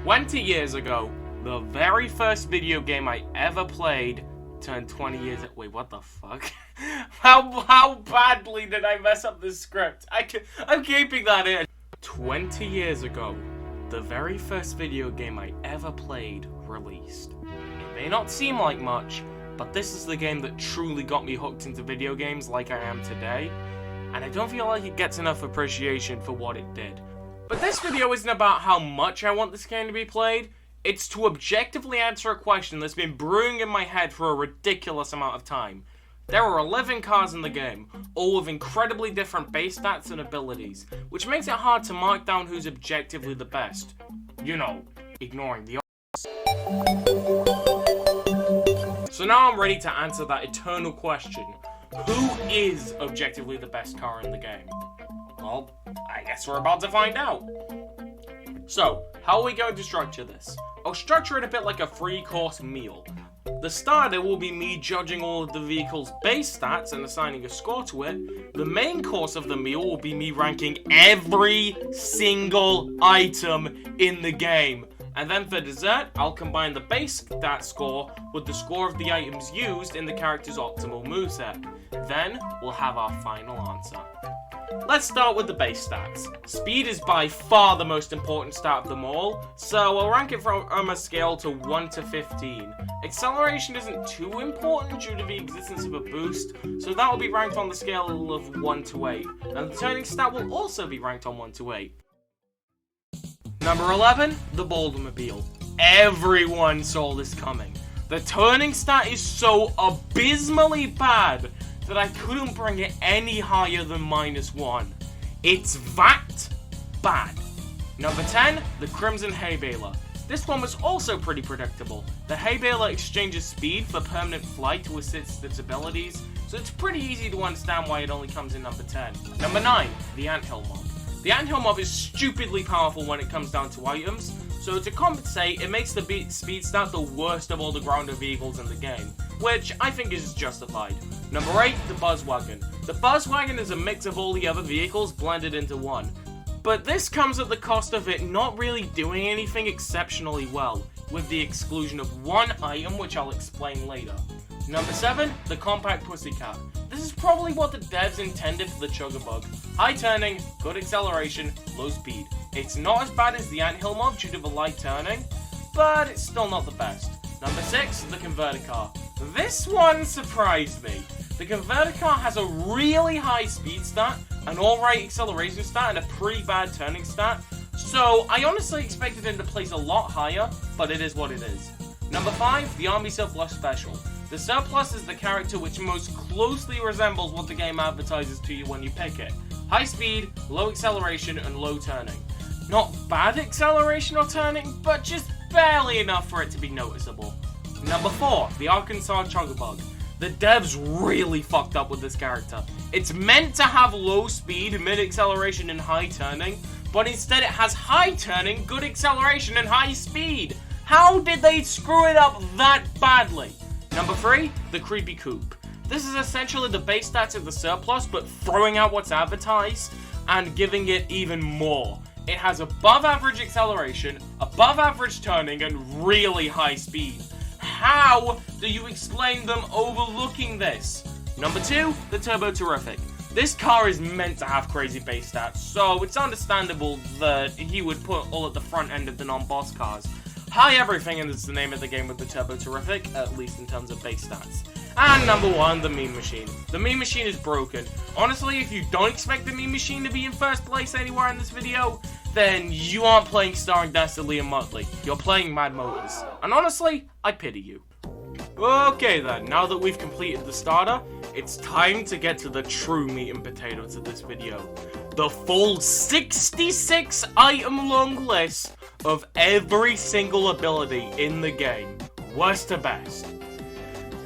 20 years ago, the very first video game I ever played turned 20 years. Wait, what the fuck? How badly did I mess up this script? I'm keeping that in. 20 years ago, the very first video game I ever played released. It may not seem like much, but this is the game that truly got me hooked into video games like I am today, and I don't feel like it gets enough appreciation for what it did. But this video isn't about how much I want this game to be played, it's to objectively answer a question that's been brewing in my head for a ridiculous amount of time. There are 11 cars in the game, all with incredibly different base stats and abilities, which makes it hard to mark down who's objectively the best. You know, ignoring the odds. So now I'm ready to answer that eternal question. Who is objectively the best car in the game? Well, I guess we're about to find out. So, how are we going to structure this? I'll structure it a bit like a 3-course meal. The starter will be me judging all of the vehicle's base stats and assigning a score to it. The main course of the meal will be me ranking every single item in the game. And then for dessert, I'll combine the base stat score with the score of the items used in the character's optimal moveset. Then, we'll have our final answer. Let's start with the base stats. Speed is by far the most important stat of them all, so I'll rank it from a scale to 1 to 15. Acceleration isn't too important due to the existence of a boost, so that will be ranked on the scale of 1 to 8. And the turning stat will also be ranked on 1 to 8. Number 11, the Bouldermobile. Everyone saw this coming. The turning stat is so abysmally bad that I couldn't bring it any higher than -1. It's that bad. Number 10, the Crimson Hay Baler. This one was also pretty predictable. The Hay Baler exchanges speed for permanent flight to assist its abilities, so it's pretty easy to understand why it only comes in number 10. Number 9, the Anthill Mob. The Anthill Mob is stupidly powerful when it comes down to items, so to compensate, it makes the speed stat the worst of all the grounder vehicles in the game, which I think is justified. Number 8, the Buzzwagon. The Buzzwagon is a mix of all the other vehicles blended into one, but this comes at the cost of it not really doing anything exceptionally well, with the exclusion of one item which I'll explain later. Number 7, the Compact Pussycat. This is probably what the devs intended for the Chuggabug. High turning, good acceleration, low speed. It's not as bad as the Anthill Mob due to the light turning, but it's still not the best. Number 6, the Converter Car. This one surprised me. The Converter Car has a really high speed stat, an alright acceleration stat, and a pretty bad turning stat, so I honestly expected him to place a lot higher, but it is what it is. Number 5, the Army Surplus Special. The Surplus is the character which most closely resembles what the game advertises to you when you pick it. High speed, low acceleration, and low turning. Not bad acceleration or turning, but just barely enough for it to be noticeable. Number 4, the Arkansas Chuggabug. The devs really fucked up with this character. It's meant to have low speed, mid acceleration, and high turning, but instead it has high turning, good acceleration, and high speed. How did they screw it up that badly? Number 3, the Creepy Coupe. This is essentially the base stats of the Surplus, but throwing out what's advertised and giving it even more. It has above average acceleration, above average turning, and really high speed. How do you explain them overlooking this? Number 2, the Turbo Terrific. This car is meant to have crazy base stats, so it's understandable that he would put all at the front end of the non-boss cars. High everything is the name of the game with the Turbo Terrific, at least in terms of base stats. And number 1, the Meme Machine. The Meme Machine is broken. Honestly, if you don't expect the Meme Machine to be in first place anywhere in this video, then you aren't playing Starring Dastardly and Muttley. You're playing Mad Motors. And honestly, I pity you. Okay then, now that we've completed the starter, it's time to get to the true meat and potatoes of this video. The full 66 item long list of every single ability in the game, worst to best.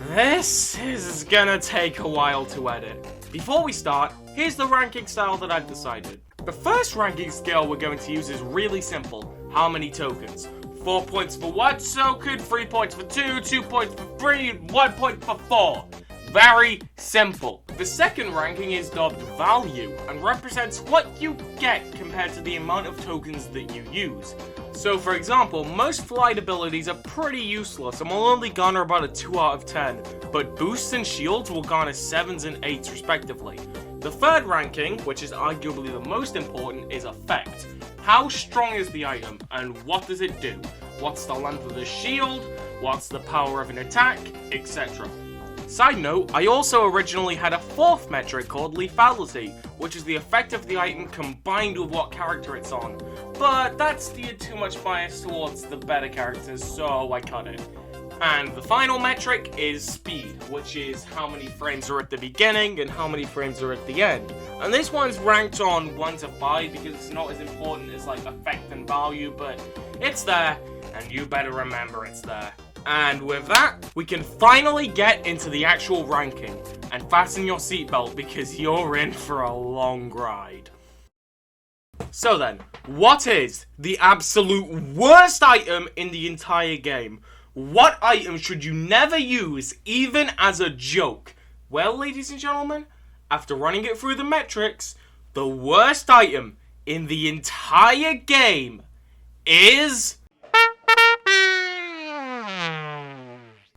This is gonna take a while to edit. Before we start, here's the ranking style that I've decided. The first ranking scale we're going to use is really simple. How many tokens? 4 points for 1 token, 3 points for 2, 2 points for 3, 1 point for 4. Very simple. The second ranking is dubbed value and represents what you get compared to the amount of tokens that you use. So for example, most flight abilities are pretty useless and will only garner about a 2 out of 10, but boosts and shields will garner 7s and 8s respectively. The third ranking, which is arguably the most important, is effect. How strong is the item and what does it do? What's the length of the shield? What's the power of an attack? Etc. Side note, I also originally had a fourth metric called lethality, which is the effect of the item combined with what character it's on. But that steered too much bias towards the better characters, so I cut it. And the final metric is speed, which is how many frames are at the beginning and how many frames are at the end. And this one's ranked on 1 to 5 because it's not as important as like effect and value, but it's there, and you better remember it's there. And with that, we can finally get into the actual ranking. And fasten your seatbelt because you're in for a long ride. So then, what is the absolute worst item in the entire game? What item should you never use, even as a joke? Well, ladies and gentlemen, after running it through the metrics, the worst item in the entire game is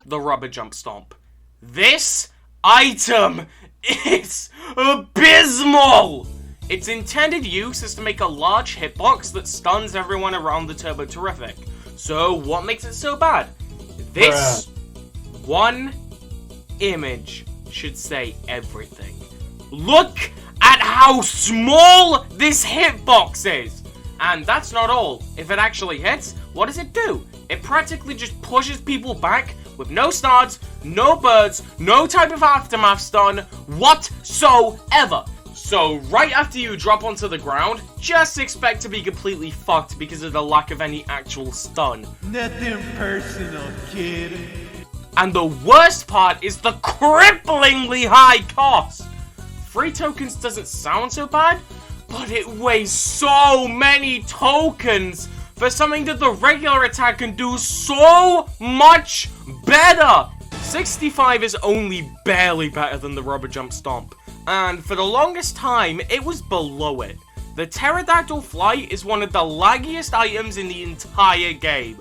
the rubber jump stomp. This item is abysmal! Its intended use is to make a large hitbox that stuns everyone around the Turbo Terrific. So what makes it so bad? This one image should say everything. Look at how small this hitbox is! And that's not all. If it actually hits, what does it do? It practically just pushes people back with no stuns, no birds, no type of aftermath stun whatsoever. So right after you drop onto the ground, just expect to be completely fucked because of the lack of any actual stun. Nothing personal, kid. And the worst part is the cripplingly high cost. 3 tokens doesn't sound so bad, but it weighs so many tokens for something that the regular attack can do so much better. 65 is only barely better than the rubber jump stomp, and for the longest time, it was below it. The pterodactyl flight is one of the laggiest items in the entire game.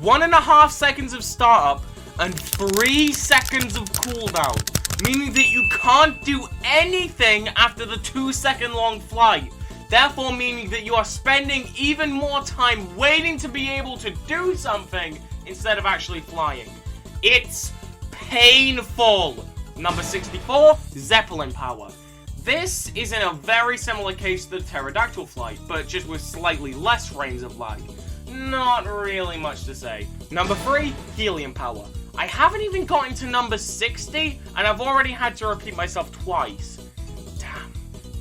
1.5 seconds of startup and 3 seconds of cooldown, meaning that you can't do anything after the 2-second long flight. Therefore meaning that you are spending even more time waiting to be able to do something instead of actually flying. It's painful. Number 64, Zeppelin power. This is in a very similar case to the pterodactyl flight, but just with slightly less frames of lag. Not really much to say. Number 3, helium power. I haven't even gotten to number 60, and I've already had to repeat myself twice. Damn.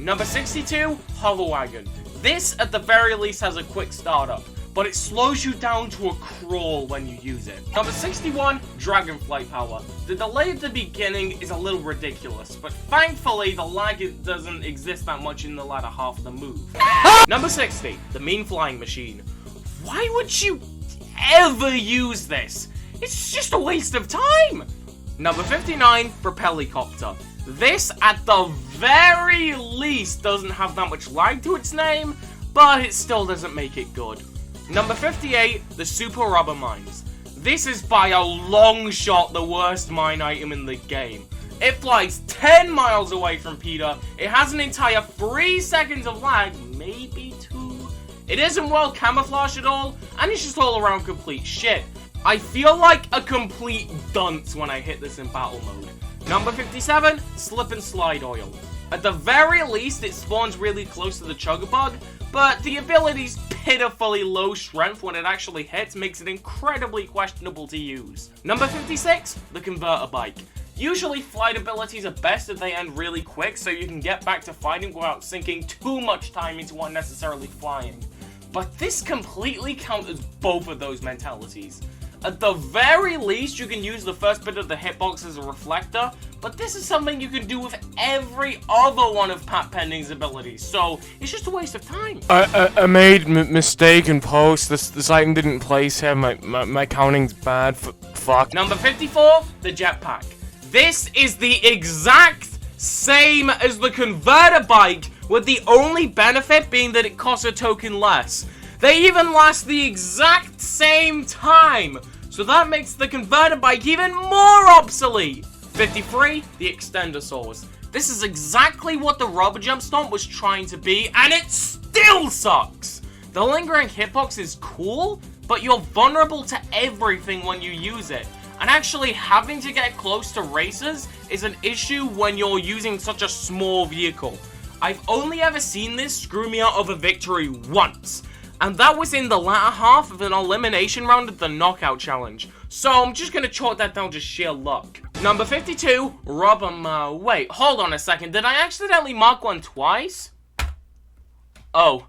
Number 62, Hollow Wagon. This, at the very least, has a quick startup, but it slows you down to a crawl when you use it. Number 61, Dragonflight power. The delay at the beginning is a little ridiculous, but thankfully the lag doesn't exist that much in the latter half of the move. Number 60, the Mean Flying Machine. Why would you ever use this? It's just a waste of time! Number 59, Propellicopter. This, at the very least, doesn't have that much lag to its name, but it still doesn't make it good. Number 58, the Super Rubber Mines. This is by a long shot the worst mine item in the game. It flies 10 miles away from Peter, it has an entire 3 seconds of lag, maybe 2. It isn't well camouflaged at all, and it's just all around complete shit. I feel like a complete dunce when I hit this in battle mode. Number 57, Slip and Slide Oil. At the very least, it spawns really close to the Chugabug, but the ability's pitifully low strength when it actually hits makes it incredibly questionable to use. Number 56, the Converter Bike. Usually flight abilities are best if they end really quick so you can get back to fighting without sinking too much time into unnecessarily flying. But this completely counters both of those mentalities. At the very least, you can use the first bit of the hitbox as a reflector, but this is something you can do with every other one of Pat Pending's abilities, so it's just a waste of time. I made mistake in post. This item didn't place here. My counting's bad. Fuck. Number 54, the Jetpack. This is the exact same as the Converter Bike, with the only benefit being that it costs a token less. They even last the exact same time. So that makes the converter bike even more obsolete. 53, the extender saws. This is exactly what the rubber jump stomp was trying to be, and it still sucks. The lingering hitbox is cool, but you're vulnerable to everything when you use it. And actually having to get close to racers is an issue when you're using such a small vehicle. I've only ever seen this screw me out of a victory once. And that was in the latter half of an elimination round of the knockout challenge. So I'm just gonna chalk that down to sheer luck. Number 52, wait, hold on a second. Did I accidentally mark one twice? Oh.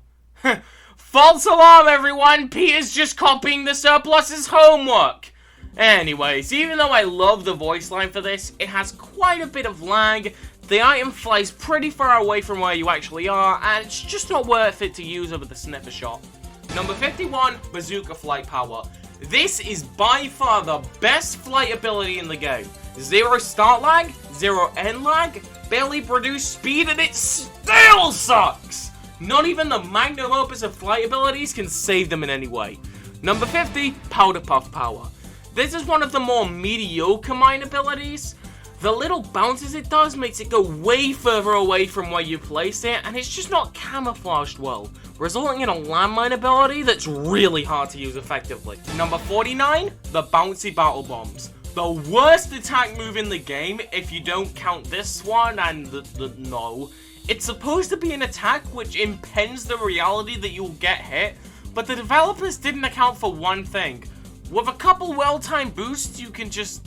False alarm, everyone! Peter's just copying the surplus's homework! Anyways, even though I love the voice line for this, it has quite a bit of lag. The item flies pretty far away from where you actually are, and it's just not worth it to use over the sniffer shot. Number 51, Bazooka Flight Power. This is by far the best flight ability in the game. 0 start lag, 0 end lag, barely produced speed, and it still sucks! Not even the magnum opus of flight abilities can save them in any way. Number 50, Powder Puff Power. This is one of the more mediocre mine abilities. The little bounces it does makes it go way further away from where you place it, and it's just not camouflaged well, resulting in a landmine ability that's really hard to use effectively. Number 49, the Bouncy Battle Bombs. The worst attack move in the game, if you don't count this one and no. It's supposed to be an attack which impends the reality that you'll get hit, but the developers didn't account for one thing. With a couple well-timed boosts, you can just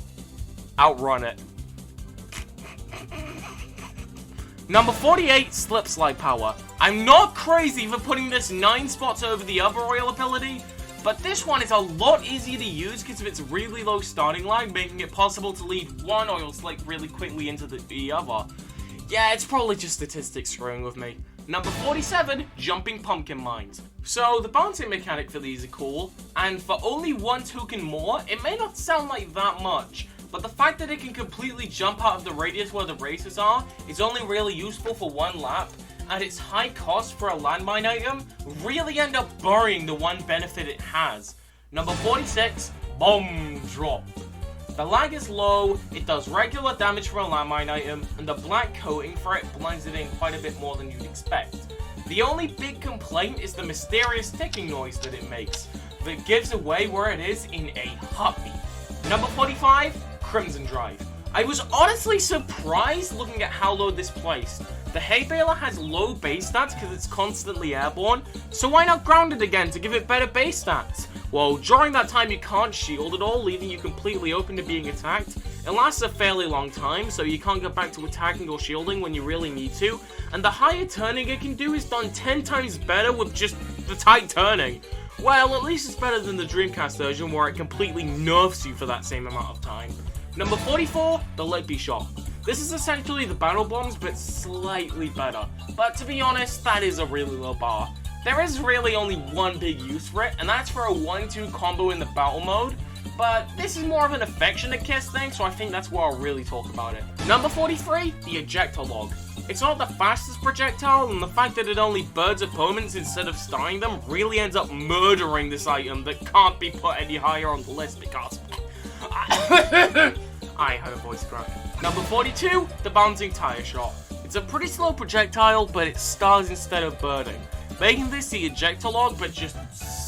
outrun it. Number 48, Slip Slide Power. I'm not crazy for putting this 9 spots over the other oil ability, but this one is a lot easier to use because of its really low starting lag, making it possible to lead one oil slick really quickly into the other. Yeah, it's probably just statistics screwing with me. Number 47, Jumping Pumpkin Mines. So, the bouncing mechanic for these are cool, and for only 1 token more, it may not sound like that much, but the fact that it can completely jump out of the radius where the racers are is only really useful for 1 lap, and its high cost for a landmine item really end up burying the one benefit it has. Number 46, Bomb Drop. The lag is low, it does regular damage for a landmine item, and the black coating for it blends it in quite a bit more than you'd expect. The only big complaint is the mysterious ticking noise that it makes, that gives away where it is in a heartbeat. Number 45, Crimson Drive. I was honestly surprised looking at how low this placed. The hay baler has low base stats because it's constantly airborne, so why not ground it again to give it better base stats? Well, during that time you can't shield at all, leaving you completely open to being attacked. It lasts a fairly long time, so you can't get back to attacking or shielding when you really need to, and the higher turning it can do is done 10 times better with just the tight turning. Well, at least it's better than the Dreamcast version where it completely nerfs you for that same amount of time. Number 44, the Lippy Shot. This is essentially the battle bombs, but slightly better. But to be honest, that is a really low bar. There is really only one big use for it, and that's for a 1-2 combo in the battle mode. But this is more of an affectionate kiss thing, so I think that's where I'll really talk about it. Number 43, the Ejector Log. It's not the fastest projectile, and the fact that it only birds opponents instead of stunning them really ends up murdering this item that can't be put any higher on the list because... I had a voice crack. Number 42, the Bouncing Tire Shot. It's a pretty slow projectile, but it stars instead of birding, making this the Ejector Log, but just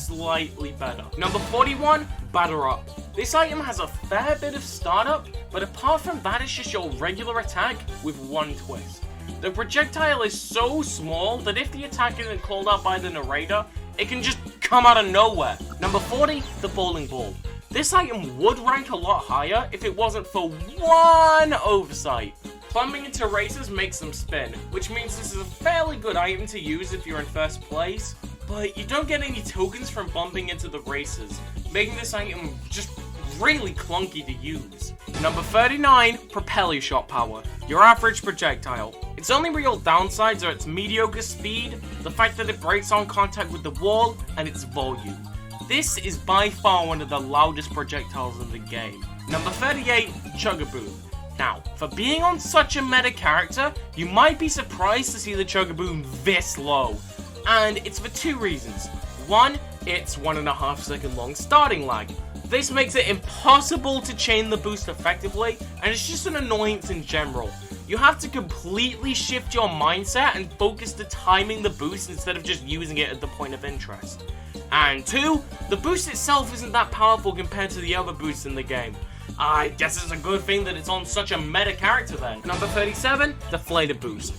slightly better. Number 41, Batter Up. This item has a fair bit of startup, but apart from that, it's just your regular attack with one twist. The projectile is so small that if the attack isn't called out by the narrator, it can just come out of nowhere. Number 40, the Bowling Ball. This item would rank a lot higher if it wasn't for one oversight. Bumping into racers makes them spin, which means this is a fairly good item to use if you're in first place, but you don't get any tokens from bumping into the racers, making this item just really clunky to use. Number 39, Propeller Shot Power, your average projectile. Its only real downsides are its mediocre speed, the fact that it breaks on contact with the wall, and its volume. This is by far one of the loudest projectiles in the game. Number 38, Chugaboo. Now, for being on such a meta character, you might be surprised to see the Chugaboo this low. And it's for two reasons. One, it's 1.5 second long starting lag. This makes it impossible to chain the boost effectively, and it's just an annoyance in general. You have to completely shift your mindset and focus to timing the boost instead of just using it at the point of interest. And 2, the boost itself isn't that powerful compared to the other boosts in the game. I guess it's a good thing that it's on such a meta character then. Number 37, Deflator Boost.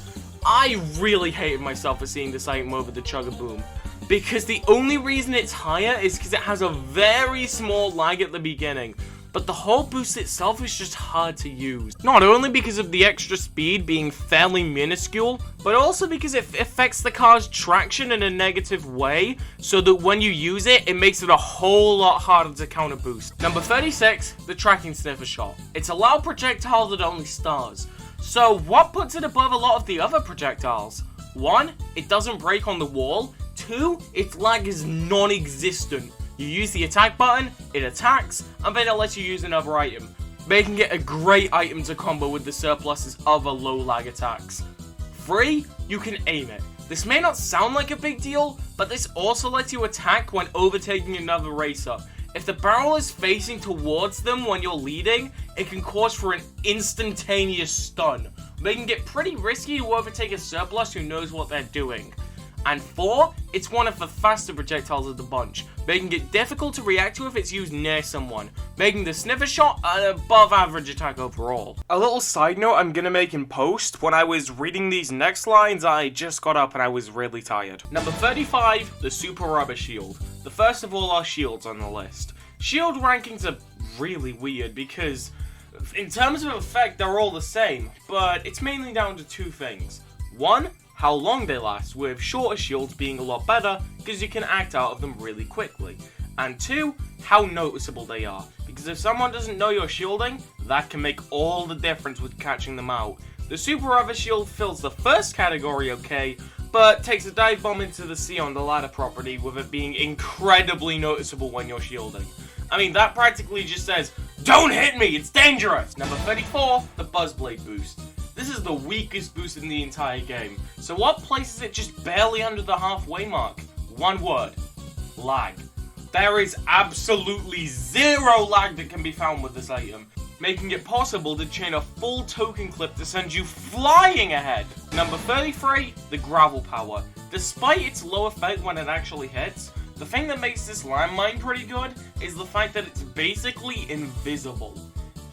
I really hated myself for seeing this item over the Chug-a-Boom, because the only reason it's higher is because it has a very small lag at the beginning. But the whole boost itself is just hard to use. Not only because of the extra speed being fairly minuscule, but also because it affects the car's traction in a negative way, so that when you use it, it makes it a whole lot harder to counter boost. Number 36, the Tracking Sniffer Shot. It's a loud projectile that only stars. So what puts it above a lot of the other projectiles? 1, it doesn't break on the wall. 2, its lag is non-existent. You use the attack button, it attacks, and then it lets you use another item, making it a great item to combo with the surplus's other low lag attacks. 3, you can aim it. This may not sound like a big deal, but this also lets you attack when overtaking another racer. If the barrel is facing towards them when you're leading, it can cause for an instantaneous stun, making it pretty risky to overtake a surplus who knows what they're doing. And 4, it's one of the faster projectiles of the bunch, making it difficult to react to if it's used near someone, making the Sniffer Shot an above average attack overall. A little side note I'm gonna make in post, when I was reading these next lines, I just got up and I was really tired. Number 35, the Super Rubber Shield. The first of all our shields on the list. Shield rankings are really weird because, in terms of effect, they're all the same, but it's mainly down to 2 things. 1, how long they last, with shorter shields being a lot better because you can act out of them really quickly. And 2, how noticeable they are, because if someone doesn't know you're shielding, that can make all the difference with catching them out. The Super Rubber Shield fills the first category okay, but takes a dive bomb into the sea on the ladder property, with it being incredibly noticeable when you're shielding. I mean, that practically just says, "Don't hit me, it's dangerous!" Number 34, the Buzzblade Boost. This is the weakest boost in the entire game, so what places it just barely under the halfway mark? 1 word: lag. There is absolutely zero lag that can be found with this item, making it possible to chain a full token clip to send you flying ahead. Number 33, the Gravel Power. Despite its low effect when it actually hits, the thing that makes this landmine pretty good is the fact that it's basically invisible.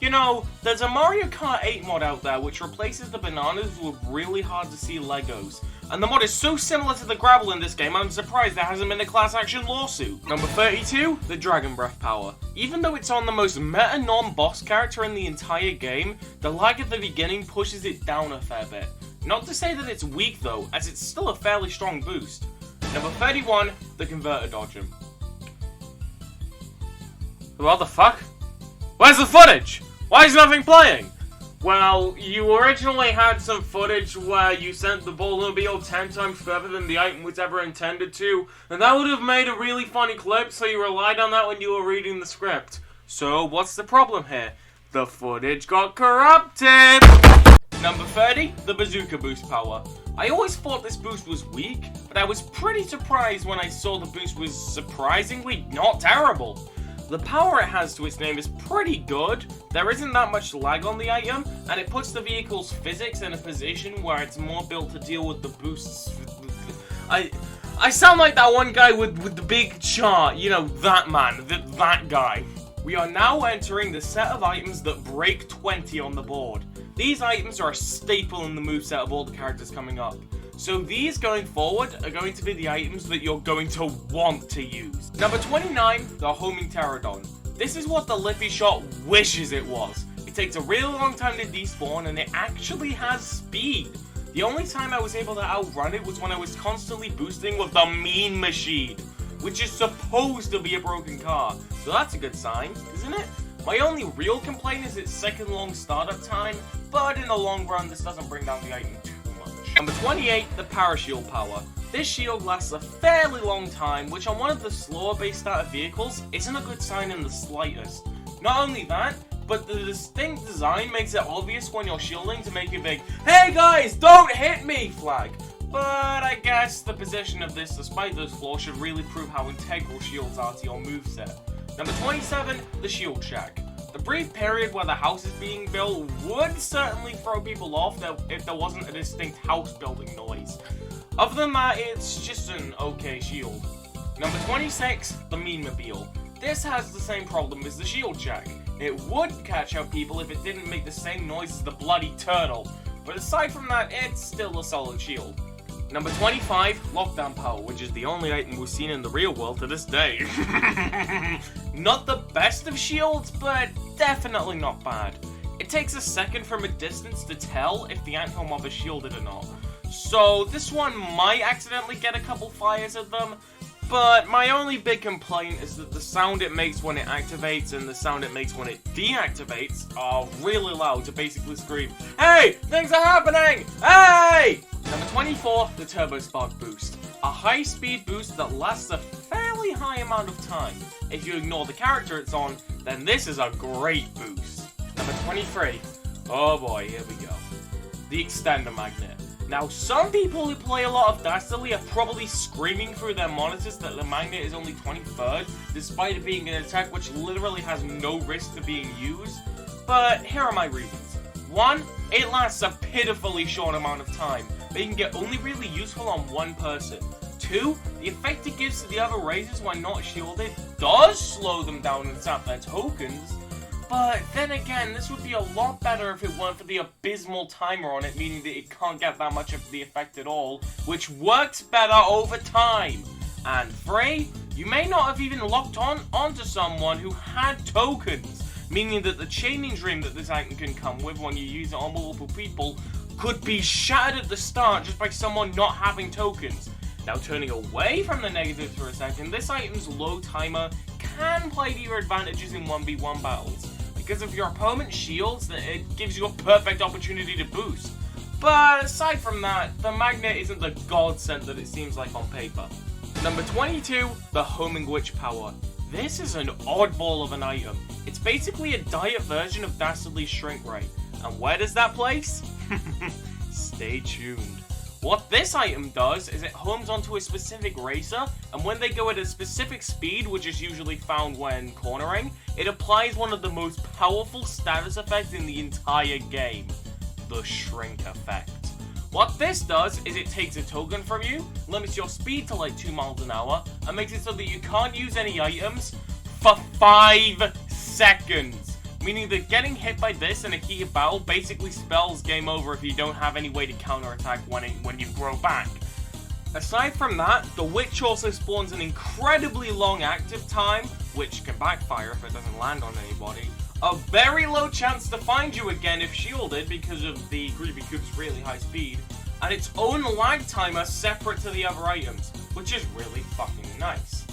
You know, there's a Mario Kart 8 mod out there which replaces the bananas with really hard to see Legos. And the mod is so similar to the gravel in this game, I'm surprised there hasn't been a class action lawsuit. Number 32, the Dragon Breath Power. Even though it's on the most meta non-boss character in the entire game, the lag at the beginning pushes it down a fair bit. Not to say that it's weak though, as it's still a fairly strong boost. Number 31, the Converter Dodgem. What the fuck? Where's the footage? Why is nothing playing? Well, you originally had some footage where you sent the Ballmobile 10 times further than the item was ever intended to, and that would have made a really funny clip, so you relied on that when you were reading the script. So, what's the problem here? The footage got corrupted! Number 30, the Bazooka Boost Power. I always thought this boost was weak, but I was pretty surprised when I saw the boost was surprisingly not terrible. The power it has to its name is pretty good, there isn't that much lag on the item, and it puts the vehicle's physics in a position where it's more built to deal with the boosts. I sound like that one guy with the big chart, you know, that man, that guy. We are now entering the set of items that break 20 on the board. These items are a staple in the moveset of all the characters coming up. So these going forward are going to be the items that you're going to want to use. Number 29, the Homing Pterodon. This is what the Lippy Shot wishes it was. It takes a really long time to despawn and it actually has speed. The only time I was able to outrun it was when I was constantly boosting with the Mean Machine, which is supposed to be a broken car. So that's a good sign, isn't it? My only real complaint is its second long startup time, but in the long run this doesn't bring down the item too much. Number 28, the Parashield Power. This shield lasts a fairly long time, which on one of the slower base starter vehicles isn't a good sign in the slightest. Not only that, but the distinct design makes it obvious when you're shielding to make a big "Hey guys, don't hit me" flag. But I guess the position of this, despite those flaws, should really prove how integral shields are to your moveset. Number 27, the shield shack. The brief period where the house is being built would certainly throw people off if there wasn't a distinct house building noise. Other than that, it's just an okay shield. Number 26, the mean-mobile. This has the same problem as the shield shack. It would catch out people if it didn't make the same noise as the bloody turtle, but aside from that, it's still a solid shield. Number 25, lockdown power, which is the only item we've seen in the real world to this day. Not the best of shields, but definitely not bad. It takes a second from a distance to tell if the anthill mob is shielded or not. So this one might accidentally get a couple fires at them, but my only big complaint is that the sound it makes when it activates and the sound it makes when it deactivates are really loud to basically scream, "Hey! Things are happening! Hey!" Number 24, the Turbo Spark boost. A high-speed boost that lasts a fairly high amount of time. If you ignore the character it's on, then this is a great boost. Number 23. Oh boy, here we go. The Extender Magnet. Now, some people who play a lot of Dastardly are probably screaming through their monitors that the magnet is only 23rd, despite it being an attack which literally has no risk to being used. But here are my reasons. 1, it lasts a pitifully short amount of time, making it only really useful on one person. 2, the effect it gives to the other races when not shielded does slow them down and sap their tokens. But then again, this would be a lot better if it weren't for the abysmal timer on it, meaning that it can't get that much of the effect at all, which works better over time. And 3, you may not have even locked onto someone who had tokens, meaning that the chaining dream that this item can come with when you use it on multiple people could be shattered at the start just by someone not having tokens. Now, turning away from the negatives for a second, this item's low timer can play to your advantages in 1v1 battles. Because if your opponent shields, it gives you a perfect opportunity to boost. But aside from that, the magnet isn't the godsend that it seems like on paper. Number 22, the Homing Witch Power. This is an oddball of an item. It's basically a diet version of Dastardly's Shrink Ray. And where does that place? Stay tuned. What this item does is it homes onto a specific racer, and when they go at a specific speed, which is usually found when cornering, it applies one of the most powerful status effects in the entire game, the Shrink Effect. What this does is it takes a token from you, limits your speed to like 2 miles an hour, and makes it so that you can't use any items for 5 seconds. Meaning that getting hit by this in a heated battle basically spells game over if you don't have any way to counterattack when you grow back. Aside from that, the Witch also spawns an incredibly long active time, which can backfire if it doesn't land on anybody, a very low chance to find you again if shielded because of the Creepy Coop's really high speed, and its own lag timer separate to the other items, which is really fucking nice.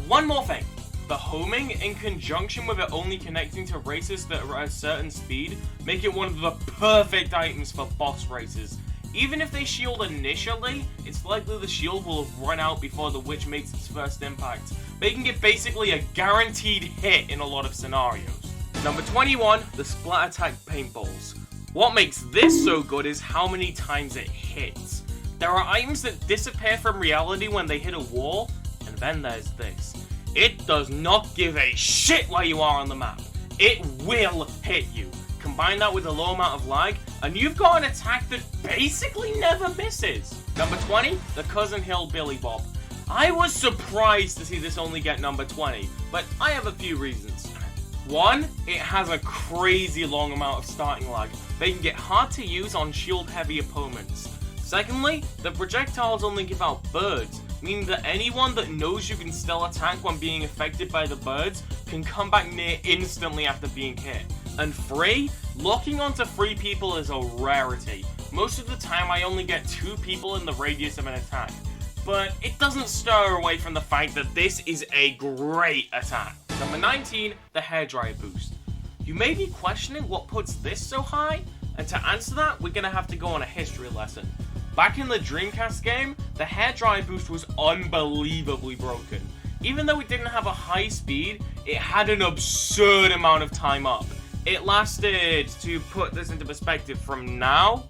One more thing. The homing, in conjunction with it only connecting to races that are at a certain speed, make it one of the perfect items for boss races. Even if they shield initially, it's likely the shield will have run out before the witch makes its first impact, making it basically a guaranteed hit in a lot of scenarios. Number 21, the Splat Attack Paintballs. What makes this so good is how many times it hits. There are items that disappear from reality when they hit a wall, and then there's this. It does not give a shit where you are on the map. It will hit you. Combine that with a low amount of lag, and you've got an attack that basically never misses. Number 20, the Cousin Hill Billy Bob. I was surprised to see this only get number 20, but I have a few reasons. 1, it has a crazy long amount of starting lag. They can get hard to use on shield-heavy opponents. Secondly, the projectiles only give out birds, meaning that anyone that knows you can still attack when being affected by the birds can come back near instantly after being hit. And 3, locking onto 3 people is a rarity. Most of the time I only get 2 people in the radius of an attack. But it doesn't stir away from the fact that this is a great attack. Number 19, the Hairdryer Boost. You may be questioning what puts this so high, and to answer that, we're gonna have to go on a history lesson. Back in the Dreamcast game, the Hairdryer Boost was unbelievably broken. Even though it didn't have a high speed, it had an absurd amount of time up. It lasted, to put this into perspective, from now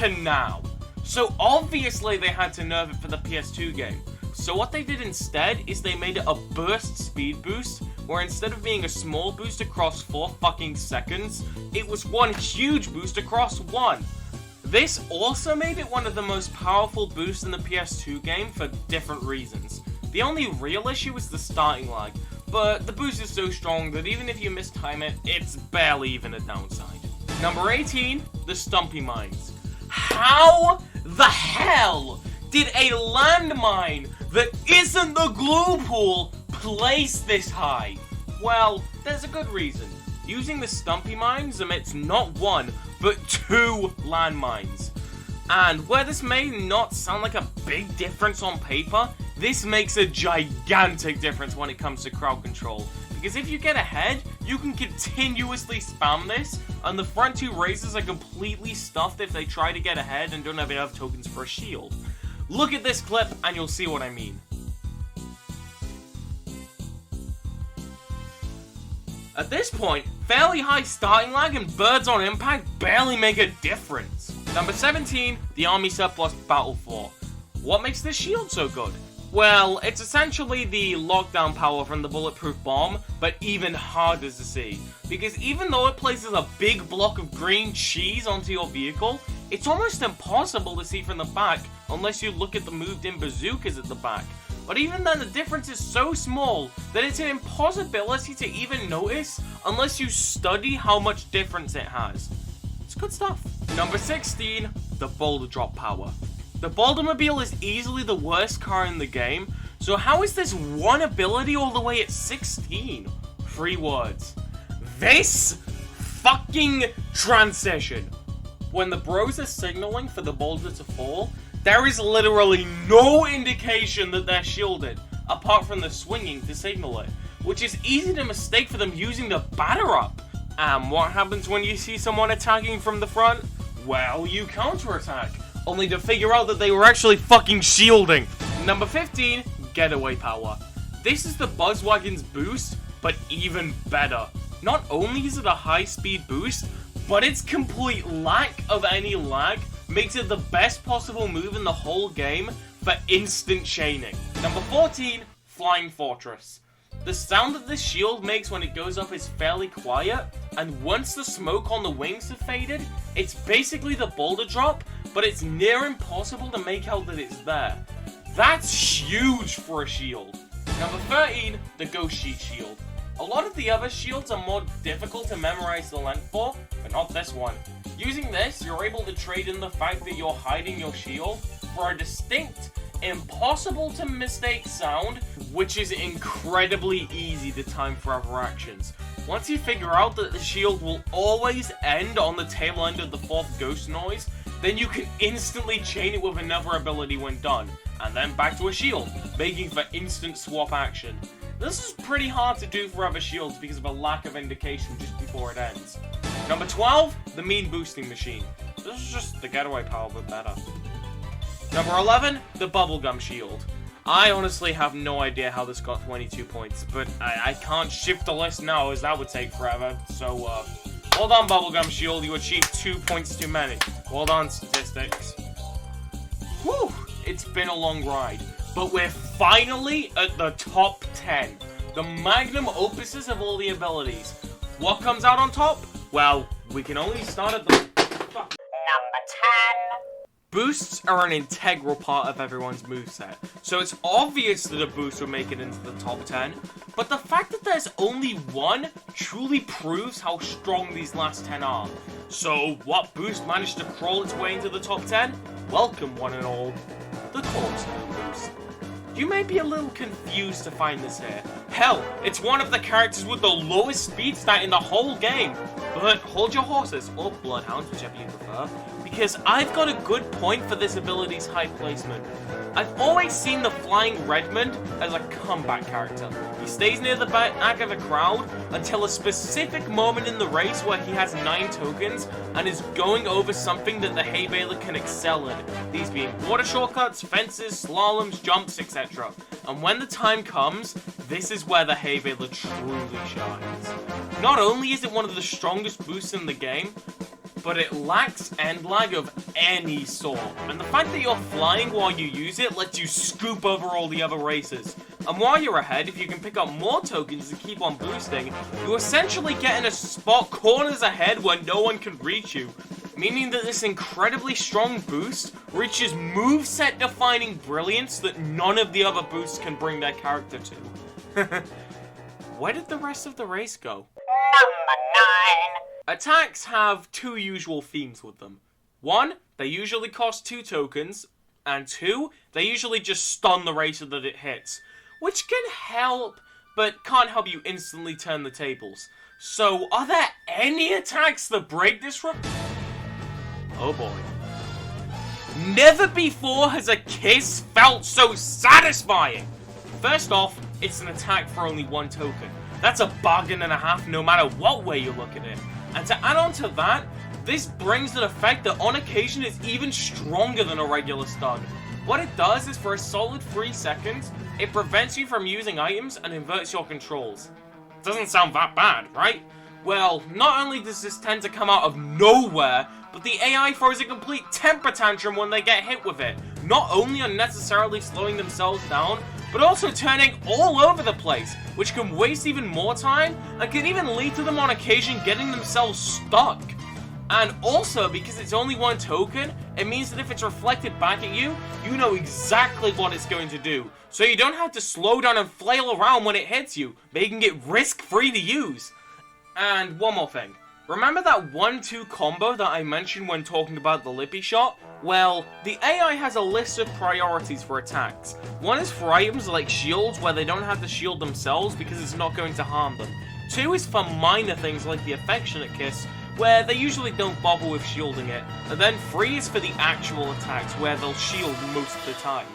to now. So obviously they had to nerf it for the PS2 game. So what they did instead is they made it a burst speed boost, where instead of being a small boost across 4 fucking seconds, it was one huge boost across 1. This also made it one of the most powerful boosts in the PS2 game for different reasons. The only real issue is the starting lag, but the boost is so strong that even if you mistime it, it's barely even a downside. Number 18, the Stumpy Mines. How the hell did a landmine that isn't the glue pool place this high? Well, there's a good reason. Using the Stumpy Mines emits not 1, but 2 landmines. And where this may not sound like a big difference on paper, this makes a gigantic difference when it comes to crowd control. Because if you get ahead, you can continuously spam this, and the front 2 races are completely stuffed if they try to get ahead and don't have enough tokens for a shield. Look at this clip and you'll see what I mean. At this point, fairly high starting lag and birds on impact barely make a difference. Number 17, the Army Surplus Battle Fort. What makes this shield so good? Well, it's essentially the lockdown power from the bulletproof bomb, but even harder to see. Because even though it places a big block of green cheese onto your vehicle, it's almost impossible to see from the back unless you look at the moved in bazookas at the back. But even then, the difference is so small that it's an impossibility to even notice unless you study how much difference it has. It's good stuff. Number 16, the Boulder Drop Power. The Bouldermobile is easily the worst car in the game, so how is this one ability all the way at 16? 3 words. This fucking transition. When the bros are signaling for the boulder to fall, there is literally no indication that they're shielded, apart from the swinging to signal it, which is easy to mistake for them using the batter up. And what happens when you see someone attacking from the front? Well, you counterattack, only to figure out that they were actually fucking shielding. Number 15, Getaway Power. This is the Buzzwagon's boost, but even better. Not only is it a high speed boost, but its complete lack of any lag makes it the best possible move in the whole game for instant chaining. Number 14, Flying Fortress. The sound that this shield makes when it goes up is fairly quiet, and once the smoke on the wings have faded, it's basically the boulder drop, but it's near impossible to make out that it's there. That's huge for a shield. Number 13, the Ghost Sheet Shield. A lot of the other shields are more difficult to memorize the length for, but not this one. Using this, you're able to trade in the fact that you're hiding your shield for a distinct, impossible to mistake sound, which is incredibly easy to time for other actions. Once you figure out that the shield will always end on the tail end of the 4th ghost noise, then you can instantly chain it with another ability when done, and then back to a shield, making for instant swap action. This is pretty hard to do for other shields because of a lack of indication just before it ends. Number 12, the Mean Boosting Machine. This is just the Getaway Power, but better. Number 11, the Bubblegum Shield. I honestly have no idea how this got 22 points, but I can't shift the list now as that would take forever, so well done Bubblegum Shield, you achieved 2 points too many. Well done, statistics. Whew, it's been a long ride, but we're finally at the top 10. The magnum opuses of all the abilities. What comes out on top? Well, we can only start at the... Number 10. Boosts are an integral part of everyone's moveset, so it's obvious that a boost would make it into the top 10, but the fact that there's only one truly proves how strong these last 10 are. So, what boost managed to crawl its way into the top 10? Welcome, one and all, the Corpse Boost. You may be a little confused to find this here. Hell, it's one of the characters with the lowest speed stat in the whole game. But hold your horses, or bloodhounds, whichever you prefer, because I've got a good point for this ability's high placement. I've always seen the Flying Redmond as a comeback character. He stays near the back of the crowd until a specific moment in the race where he has 9 tokens and is going over something that the hay baler can excel in, these being water shortcuts, fences, slaloms, jumps, etc. And when the time comes, this is where the hay baler truly shines. Not only is it one of the strongest boosts in the game, but it lacks end lag of any sort. And the fact that you're flying while you use it lets you scoop over all the other races. And while you're ahead, if you can pick up more tokens and keep on boosting, you essentially get in a spot corners ahead where no one can reach you. Meaning that this incredibly strong boost reaches moveset defining brilliance that none of the other boosts can bring their character to. Where did the rest of the race go? Number 9. Attacks have two usual themes with them. 1, they usually cost 2 tokens, and 2, they usually just stun the racer that it hits, which can help, but can't help you instantly turn the tables. So, are there any attacks that break this rule? Oh boy. Never before has a kiss felt so satisfying! First off, it's an attack for only 1 token. That's a bargain and a half no matter what way you look at it. And to add on to that, this brings an effect that on occasion is even stronger than a regular stun. What it does is for a solid 3 seconds, it prevents you from using items and inverts your controls. Doesn't sound that bad, right? Well, not only does this tend to come out of nowhere, but the AI throws a complete temper tantrum when they get hit with it, not only unnecessarily slowing themselves down, but also turning all over the place, which can waste even more time, and can even lead to them on occasion getting themselves stuck. And also, because it's only 1 token, it means that if it's reflected back at you, you know exactly what it's going to do. So you don't have to slow down and flail around when it hits you, making it risk-free to use. And one more thing. Remember that 1-2 combo that I mentioned when talking about the Lippy Shot? Well, the AI has a list of priorities for attacks. 1 is for items like shields where they don't have to shield themselves because it's not going to harm them. 2 is for minor things like the Affectionate Kiss, where they usually don't bother with shielding it. And then 3 is for the actual attacks where they'll shield most of the time.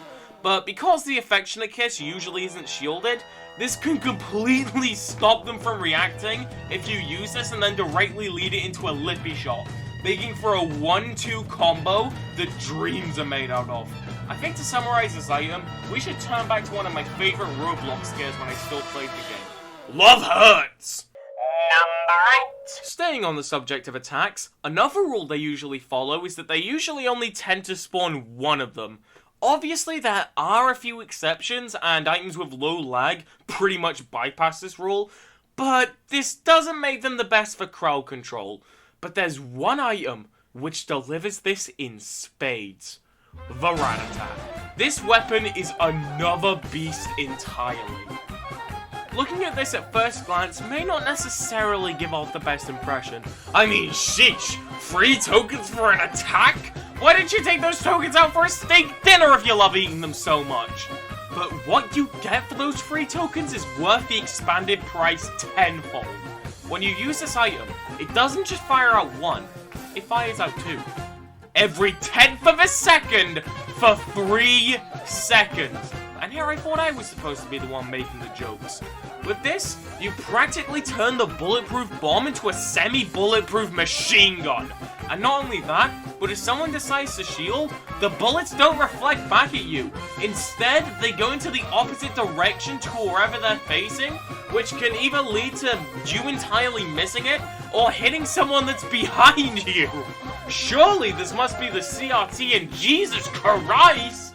But because the Affectionate Kiss usually isn't shielded, this can completely stop them from reacting if you use this and then directly lead it into a Lippy Shot, making for a 1-2 combo that dreams are made out of. I think to summarize this item, we should turn back to one of my favorite Roblox scares when I still played the game. Love hurts! Number 8. Staying on the subject of attacks, another rule they usually follow is that they usually only tend to spawn 1 of them. Obviously, there are a few exceptions, and items with low lag pretty much bypass this rule, but this doesn't make them the best for crowd control. But there's one item which delivers this in spades. The Rat Attack. This weapon is another beast entirely. Looking at this at first glance may not necessarily give off the best impression. I mean, sheesh, 3 tokens for an attack? Why didn't you take those tokens out for a steak dinner if you love eating them so much? But what you get for those 3 tokens is worth the expanded price tenfold. When you use this item, it doesn't just fire out 1, it fires out 2. Every 10th of a second for 3 seconds. And here I thought I was supposed to be the one making the jokes. With this, you practically turn the bulletproof bomb into a semi-bulletproof machine gun. And not only that, but if someone decides to shield, the bullets don't reflect back at you. Instead, they go into the opposite direction to wherever they're facing, which can either lead to you entirely missing it, or hitting someone that's behind you. Surely this must be the CRT and Jesus Christ!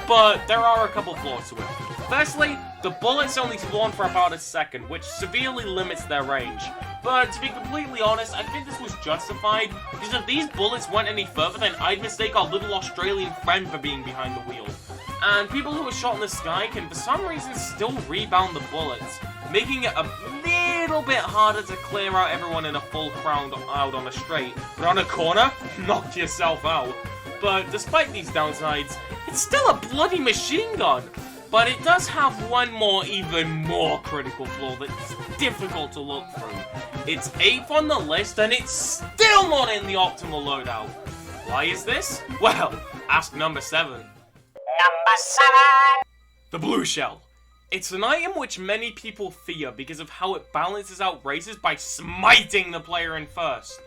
But there are a couple flaws to it. Firstly, the bullets only spawn for about a second, which severely limits their range. But to be completely honest, I think this was justified, because if these bullets went any further, then I'd mistake our little Australian friend for being behind the wheel. And people who are shot in the sky can for some reason still rebound the bullets, making it a little bit harder to clear out everyone in a full crowd out on a straight. But on a corner, knock yourself out. But despite these downsides, it's still a bloody machine gun. But it does have one more, even more critical flaw that's difficult to look through. It's 8th on the list, and it's still not in the optimal loadout. Why is this? Well, ask number 7. Number 7! The Blue Shell. It's an item which many people fear because of how it balances out races by smiting the player in first.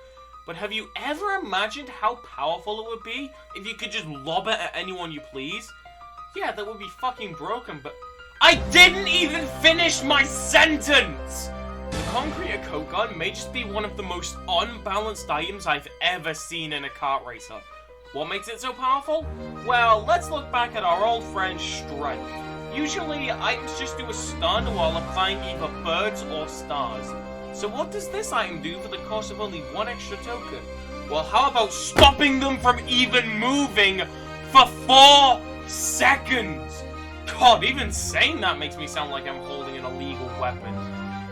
But have you ever imagined how powerful it would be if you could just lob it at anyone you please? Yeah, that would be fucking broken, but I didn't even finish my sentence! The concrete coat gun may just be one of the most unbalanced items I've ever seen in a kart racer. What makes it so powerful? Well, let's look back at our old friend Strength. Usually, items just do a stun while applying either birds or stars. So what does this item do for the cost of only one extra token? Well, how about stopping them from even moving for 4 seconds? God, even saying that makes me sound like I'm holding an illegal weapon.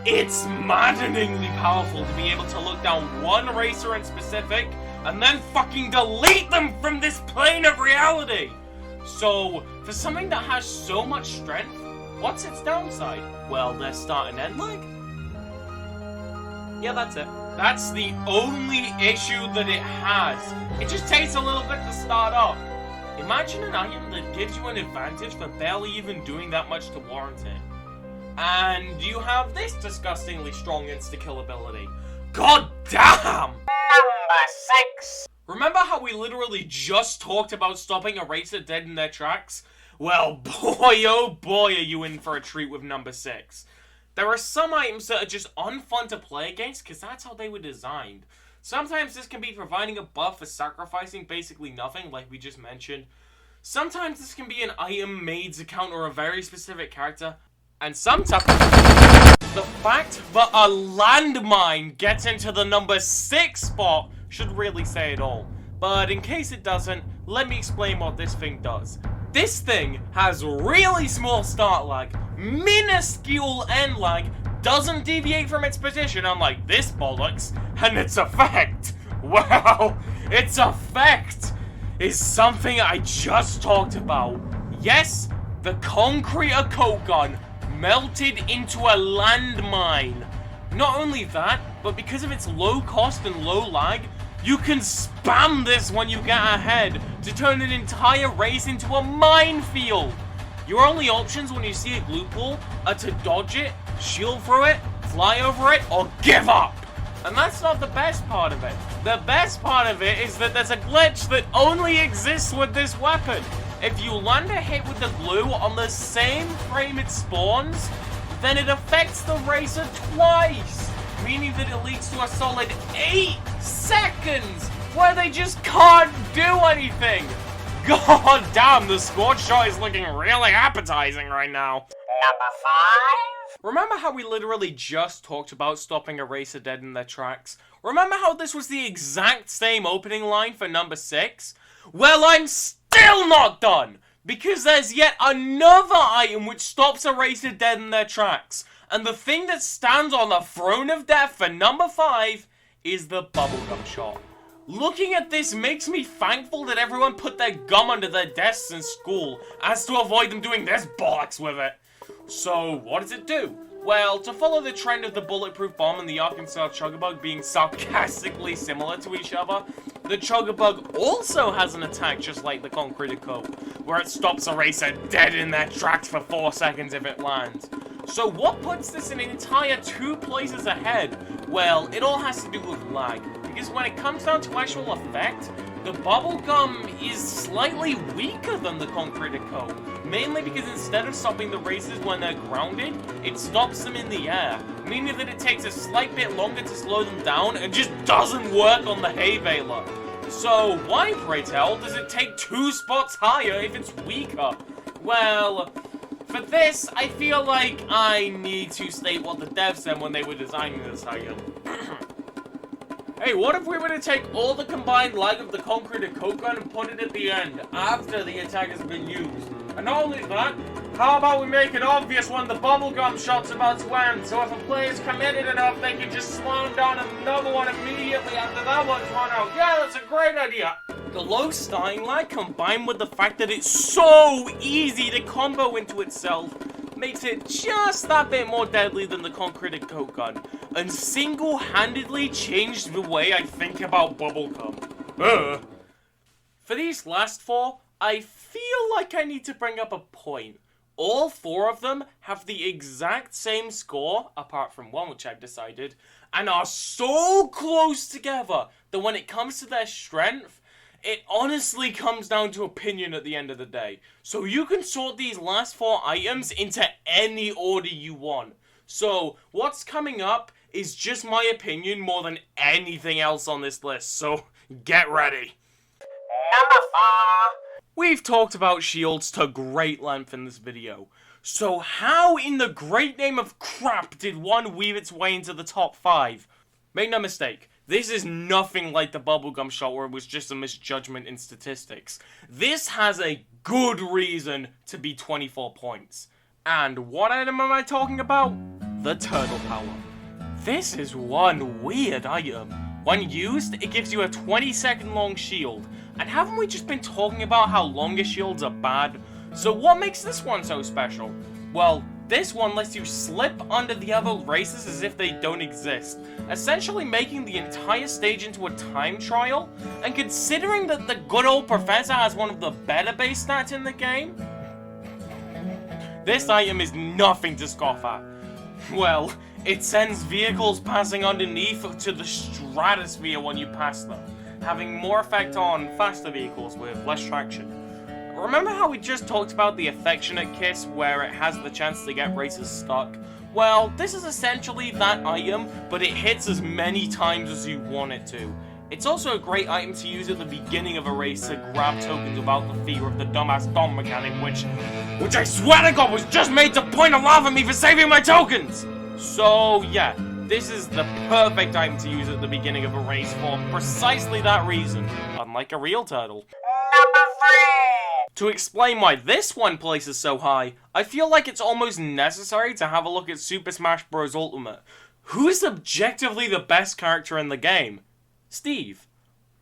It's maddeningly powerful to be able to look down one racer in specific and then fucking delete them from this plane of reality! So, for something that has so much strength, what's its downside? Well, their start and end lag? Yeah, that's it. That's the only issue that it has. It just takes a little bit to start up. Imagine an item that gives you an advantage for barely even doing that much to warrant it. And you have this disgustingly strong insta-kill ability. God damn! Number 6. Remember how we literally just talked about stopping a racer dead in their tracks? Well, boy oh boy are you in for a treat with number 6. There are some items that are just unfun to play against because that's how they were designed. Sometimes this can be providing a buff for sacrificing basically nothing, like we just mentioned. Sometimes this can be an item made to counter a very specific character. And sometimes the fact that a landmine gets into the number 6 spot should really say it all. But in case it doesn't, let me explain what this thing does. This thing has really small start lag, minuscule end lag, doesn't deviate from its position unlike this bollocks, and its effect, well, its effect is something I just talked about. Yes, the concrete coat gun melted into a landmine. Not only that, but because of its low cost and low lag, you can spam this when you get ahead to turn an entire race into a minefield. Your only options when you see a glue pool are to dodge it, shield through it, fly over it, or give up. And that's not the best part of it. The best part of it is that there's a glitch that only exists with this weapon. If you land a hit with the glue on the same frame it spawns, then it affects the racer twice, meaning that it leads to a solid 8 seconds where they just can't do anything. God damn, the scorch shot is looking really appetizing right now. Number 5. Remember how we literally just talked about stopping a racer dead in their tracks? Remember how this was the exact same opening line for number 6? Well, I'm still not done, because there's yet another item which stops a racer dead in their tracks. And the thing that stands on the throne of death for number 5 is the bubblegum shot. Looking at this makes me thankful that everyone put their gum under their desks in school, as to avoid them doing this bollocks with it. So, what does it do? Well, to follow the trend of the bulletproof bomb and the Arkansas Chuggabug being sarcastically similar to each other, the Chuggabug also has an attack just like the concrete coat, where it stops a racer dead in their tracks for 4 seconds if it lands. So what puts this an entire 2 places ahead? Well, it all has to do with lag, because when it comes down to actual effect, the bubblegum is slightly weaker than the concrete coat, mainly because instead of stopping the racers when they're grounded, it stops them in the air, meaning that it takes a slight bit longer to slow them down and just doesn't work on the hay baler. So why, pray tell, does it take 2 spots higher if it's weaker? Well, for this, I feel like I need to state what the devs said when they were designing this item. Hey, what if we were to take all the combined lag of the concrete coat gun and put it at the end, after the attack has been used? And not only that, how about we make it obvious when the bubblegum shot's about to end, so if a player's committed enough, they can just slam down another one immediately after that one's run out. Yeah, that's a great idea! The low starting lag, combined with the fact that it's so easy to combo into itself, makes it just that bit more deadly than the concrete coat gun, and single-handedly changed the way I think about bubblegum. For these last 4, I feel like I need to bring up a point. All 4 of them have the exact same score, apart from one which I've decided, and are so close together that when it comes to their strength, it honestly comes down to opinion at the end of the day. So you can sort these last 4 items into any order you want. So, what's coming up is just my opinion more than anything else on this list, so get ready. Number 4. We've talked about shields to great length in this video, so how in the great name of crap did one weave its way into the top 5? Make no mistake, this is nothing like the bubblegum shot where it was just a misjudgment in statistics. This has a good reason to be 24 points. And what item am I talking about? The turtle power. This is one weird item. When used, it gives you a 20-second long shield. And haven't we just been talking about how longer shields are bad? So what makes this one so special? Well, this one lets you slip under the other races as if they don't exist, essentially making the entire stage into a time trial. And considering that the good old professor has one of the better base stats in the game, this item is nothing to scoff at. Well, it sends vehicles passing underneath to the stratosphere when you pass them, having more effect on faster vehicles with less traction. Remember how we just talked about the affectionate kiss where it has the chance to get racers stuck? Well, this is essentially that item, but it hits as many times as you want it to. It's also a great item to use at the beginning of a race to grab tokens without the fear of the dumbass dom mechanic, which I swear to God was just made to point a laugh at me for saving my tokens! So yeah, this is the perfect item to use at the beginning of a race for precisely that reason, unlike a real turtle. Number 3. To explain why this one places so high, I feel like it's almost necessary to have a look at Super Smash Bros. Ultimate. Who is objectively the best character in the game? Steve.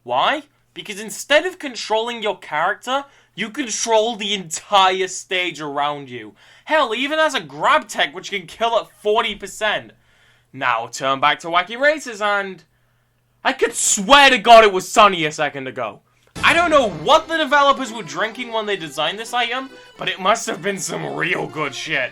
Why? Because instead of controlling your character, you control the entire stage around you. Hell, he even has a grab tech which can kill at 40%. Now turn back to Wacky Races and I could swear to God it was sunny a second ago. I don't know what the developers were drinking when they designed this item, but it must have been some real good shit.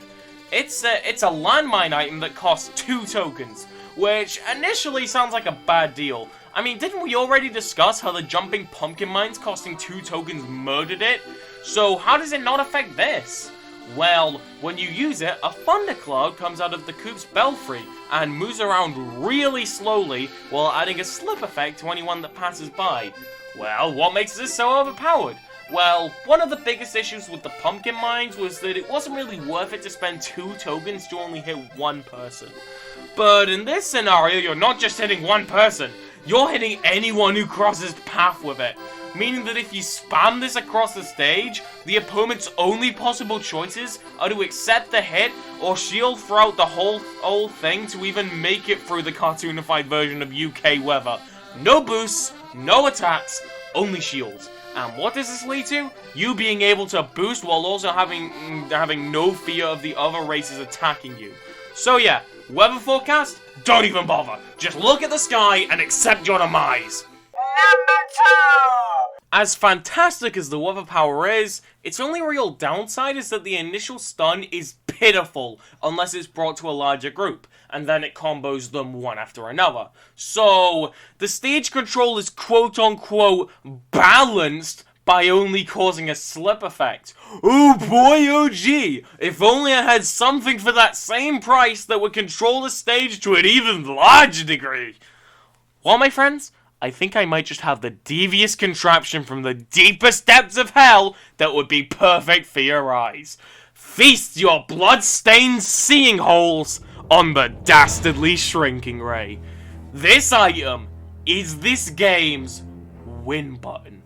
It's a landmine item that costs 2 tokens, which initially sounds like a bad deal. I mean, didn't we already discuss how the jumping pumpkin mines costing 2 tokens murdered it? So how does it not affect this? Well, when you use it, a thundercloud comes out of the Coop's belfry and moves around really slowly while adding a slip effect to anyone that passes by. Well, what makes this so overpowered? Well, one of the biggest issues with the pumpkin mines was that it wasn't really worth it to spend 2 tokens to only hit 1 person. But in this scenario, you're not just hitting 1 person, you're hitting anyone who crosses path with it. Meaning that if you spam this across the stage, the opponent's only possible choices are to accept the hit or shield throughout the whole thing to even make it through the cartoonified version of UK weather. No boosts, no attacks, only shields. And what does this lead to? You being able to boost while also having no fear of the other races attacking you. So yeah, weather forecast? Don't even bother. Just look at the sky and accept your demise. Number 2. As fantastic as the weather power is, its only real downside is that the initial stun is pitiful unless it's brought to a larger group, and then it combos them one after another. So, the stage control is quote-unquote balanced by only causing a slip effect. Oh boy, oh gee, if only I had something for that same price that would control the stage to an even larger degree. Well, my friends, I think I might just have the devious contraption from the deepest depths of hell that would be perfect for your eyes. Feast your blood-stained seeing holes on the dastardly shrinking ray. This item is this game's win button.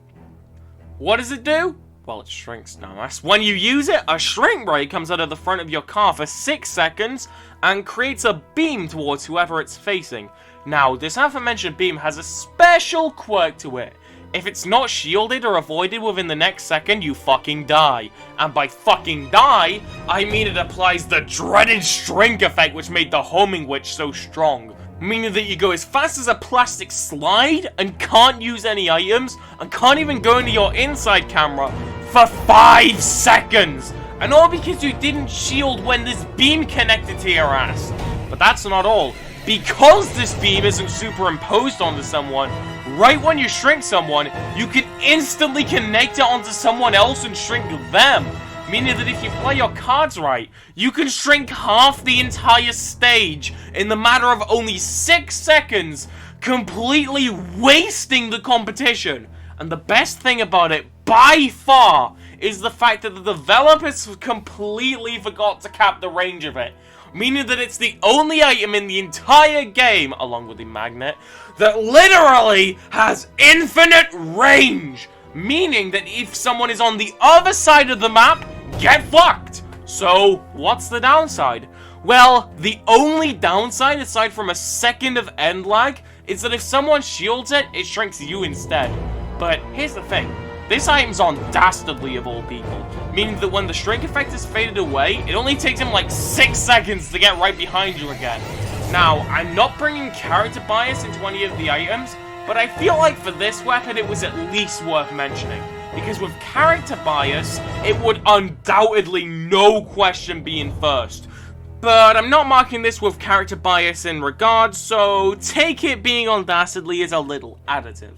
What does it do? Well, it shrinks dumbass. When you use it, a shrink ray comes out of the front of your car for 6 seconds and creates a beam towards whoever it's facing. Now, this aforementioned beam has a special quirk to it. If it's not shielded or avoided within the next second, you fucking die. And by fucking die, I mean it applies the dreaded shrink effect which made the homing witch so strong. Meaning that you go as fast as a plastic slide and can't use any items and can't even go into your inside camera for 5 seconds. And all because you didn't shield when this beam connected to your ass. But that's not all. Because this beam isn't superimposed onto someone, right when you shrink someone, you can instantly connect it onto someone else and shrink them. meaning that if you play your cards right, you can shrink half the entire stage in the matter of only 6 seconds, completely wasting the competition. And the best thing about it, by far, is the fact that the developers completely forgot to cap the range of it. Meaning that it's the only item in the entire game, along with the magnet, that literally has infinite range. Meaning that if someone is on the other side of the map, get fucked. So, what's the downside? Well, the only downside, aside from a second of end lag, is that if someone shields it, it shrinks you instead. But here's the thing. This item's on Dastardly of all people, meaning that when the shrink effect is faded away, it only takes him like 6 seconds to get right behind you again. Now, I'm not bringing character bias into any of the items, but I feel like for this weapon it was at least worth mentioning, because with character bias, it would undoubtedly, no question, be in first. But I'm not marking this with character bias in regards, so take it being on Dastardly as a little additive.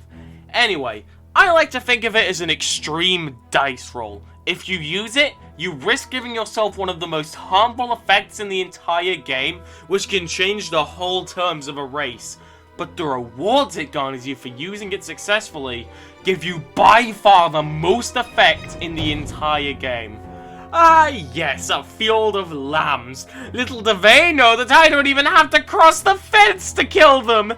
Anyway, I like to think of it as an extreme dice roll. If you use it, you risk giving yourself one of the most harmful effects in the entire game, which can change the whole terms of a race. But the rewards it garners you for using it successfully give you by far the most effect in the entire game. Ah yes, a field of lambs. Little do they know that I don't even have to cross the fence to kill them.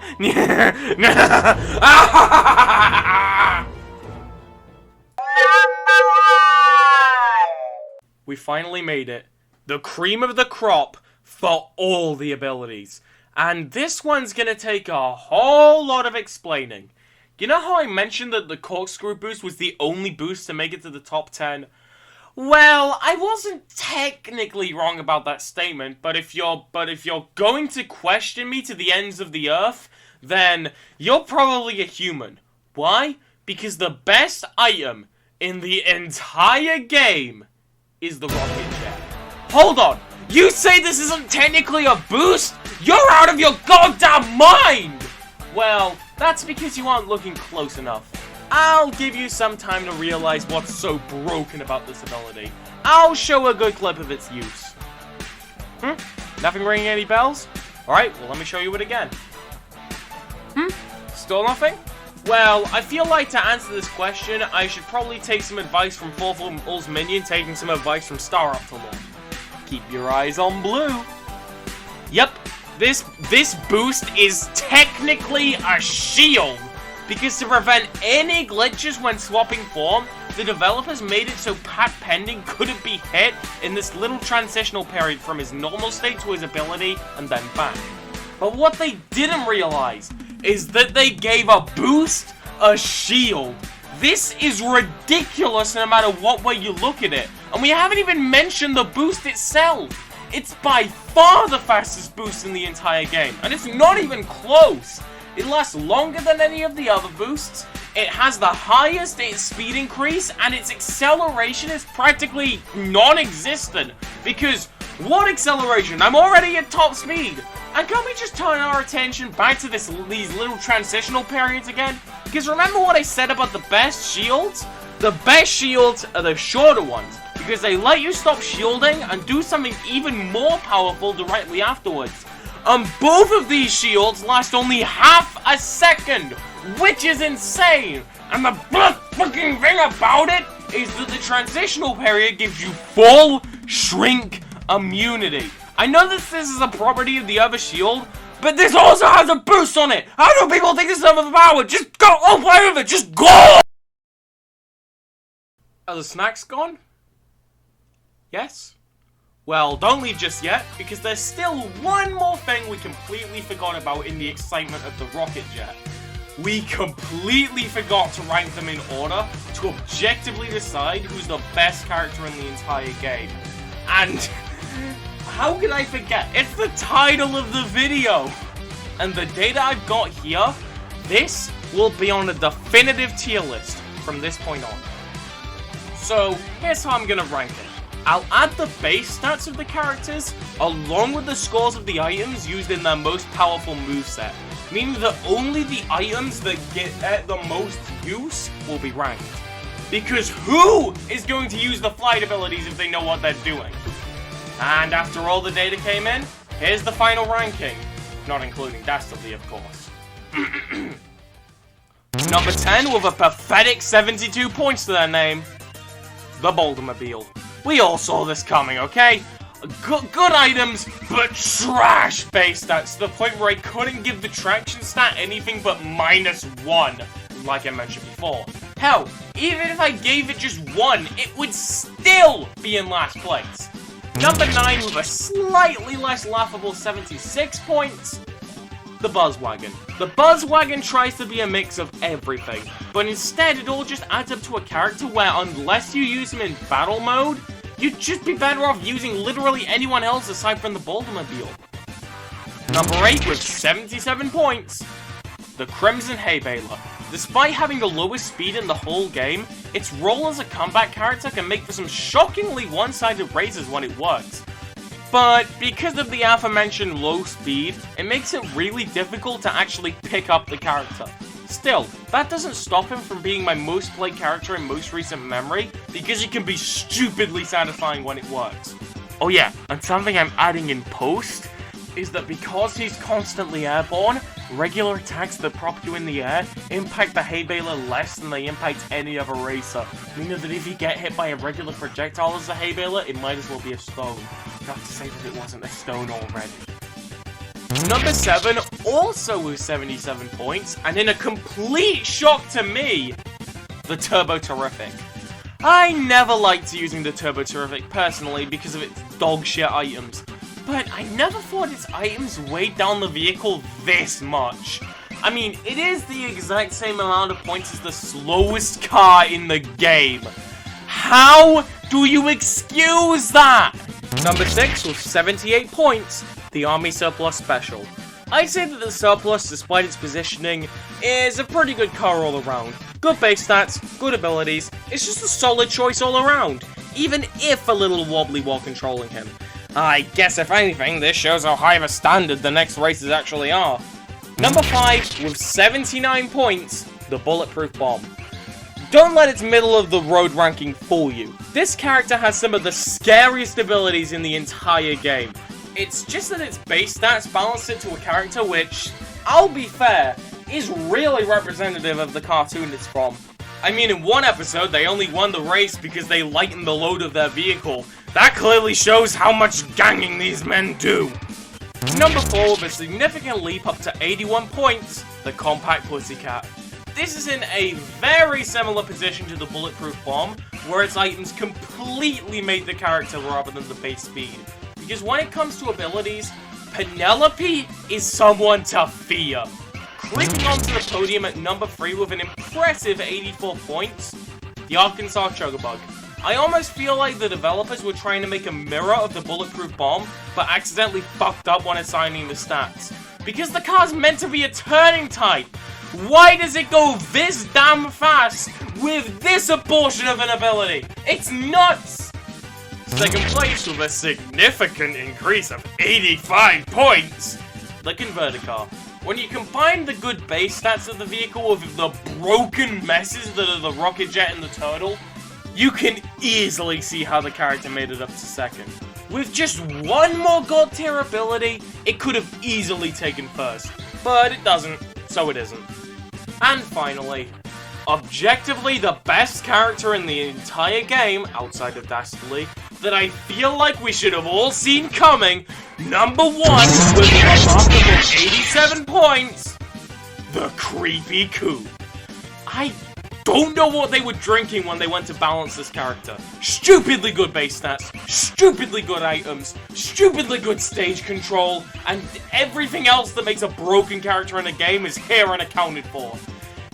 We finally made it. The cream of the crop for all the abilities. And this one's gonna take a whole lot of explaining. You know how I mentioned that the corkscrew boost was the only boost to make it to the top 10? Well, I wasn't technically wrong about that statement, but if you're going to question me to the ends of the earth, then you're probably a human. Why? Because the best item in the entire game is the rocket jet. Hold on! You say this isn't technically a boost? You're out of your goddamn mind! Well, that's because you aren't looking close enough. I'll give you some time to realize what's so broken about this ability. I'll show a good clip of its use. Nothing ringing any bells? Alright, well let me show you it again. Still nothing? Well, I feel like to answer this question, I should probably take some advice from Fulful's minion, taking some advice from Star Optimal. Keep your eyes on blue. Yep, this boost is technically a shield. Because to prevent any glitches when swapping form, the developers made it so Pat Pending couldn't be hit in this little transitional period from his normal state to his ability and then back. But what they didn't realize is that they gave a boost a shield. This is ridiculous no matter what way you look at it. And we haven't even mentioned the boost itself. It's by far the fastest boost in the entire game, and it's not even close. It lasts longer than any of the other boosts, it has the highest speed increase, and its acceleration is practically non-existent. Because, what acceleration? I'm already at top speed! And can't we just turn our attention back to these little transitional periods again? Because remember what I said about the best shields? The best shields are the shorter ones, because they let you stop shielding and do something even more powerful directly afterwards. And both of these shields last only half a second, which is insane. And the best fucking thing about it is that the transitional period gives you full shrink immunity. I know that this is a property of the other shield, but this also has a boost on it. How do people think this is overpowered? Just go, oh, play with it, just go! Are the snacks gone? Yes? Well, don't leave just yet, because there's still one more thing we completely forgot about in the excitement of the rocket jet. We completely forgot to rank them in order to objectively decide who's the best character in the entire game. And how could I forget? It's the title of the video! And the data I've got here, this will be on a definitive tier list from this point on. So, here's how I'm gonna rank it. I'll add the base stats of the characters, along with the scores of the items used in their most powerful moveset, meaning that only the items that get the most use will be ranked. Because who is going to use the flight abilities if they know what they're doing? And after all the data came in, here's the final ranking. Not including Dastardly, of course. Number 10 with a pathetic 72 points to their name. The Bouldermobile. We all saw this coming, okay? Good items, but trash base stats to the point where I couldn't give the traction stat anything but -1, like I mentioned before. Hell, even if I gave it just 1, it would still be in last place. Number 9 with a slightly less laughable 76 points. The Buzzwagon. The Buzzwagon tries to be a mix of everything, but instead it all just adds up to a character where unless you use him in battle mode, you'd just be better off using literally anyone else aside from the Bouldermobile. Number 8 with 77 points. The Crimson Hay Baler. Despite having the lowest speed in the whole game, its role as a combat character can make for some shockingly one-sided races when it works. But because of the aforementioned low speed, it makes it really difficult to actually pick up the character. Still, that doesn't stop him from being my most played character in most recent memory, because it can be stupidly satisfying when it works. Oh yeah, and something I'm adding in post is that because he's constantly airborne, regular attacks that prop you in the air impact the Hay Baler less than they impact any other racer. Meaning that if you get hit by a regular projectile as a Hay Baler, it might as well be a stone. Not to say that it wasn't a stone already. Number 7, also with 77 points, and in a complete shock to me, the Turbo Terrific. I never liked using the Turbo Terrific personally because of its dogshit items, but I never thought its items weighed down the vehicle this much. I mean, it is the exact same amount of points as the slowest car in the game. How do you excuse that? Number 6 with 78 points, the Army Surplus Special. I'd say that the Surplus, despite its positioning, is a pretty good car all around. Good base stats, good abilities, it's just a solid choice all around, even if a little wobbly while controlling him. I guess if anything, this shows how high of a standard the next races actually are. Number 5 with 79 points, the Bulletproof Bomb. Don't let its middle of the road ranking fool you. This character has some of the scariest abilities in the entire game. It's just that its base stats balance it to a character which, I'll be fair, is really representative of the cartoon it's from. I mean, in one episode, they only won the race because they lightened the load of their vehicle. That clearly shows how much ganging these men do. Number 4 with a significant leap up to 81 points, the Compact Pussycat. This is in a very similar position to the Bulletproof Bomb, where its items completely made the character rather than the base speed. Because when it comes to abilities, Penelope is someone to fear. Creeping onto the podium at number 3 with an impressive 84 points, the Arkansas Chugabug. I almost feel like the developers were trying to make a mirror of the Bulletproof Bomb, but accidentally fucked up when assigning the stats. Because the car's meant to be a turning type. Why does it go this damn fast with this abortion of an ability? It's nuts! Second place with a significant increase of 85 points, the Converter Car. When you combine the good base stats of the vehicle with the broken messes that are the Rocket Jet and the Turtle, you can easily see how the character made it up to second. With just one more God tier ability, it could have easily taken first, but it doesn't, so it isn't. And finally, objectively the best character in the entire game, outside of Dastardly, that I feel like we should have all seen coming, number 1 with a remarkable 87 points, the Creepy Coupe. I don't know what they were drinking when they went to balance this character. Stupidly good base stats, stupidly good items, stupidly good stage control, and everything else that makes a broken character in a game is here and accounted for.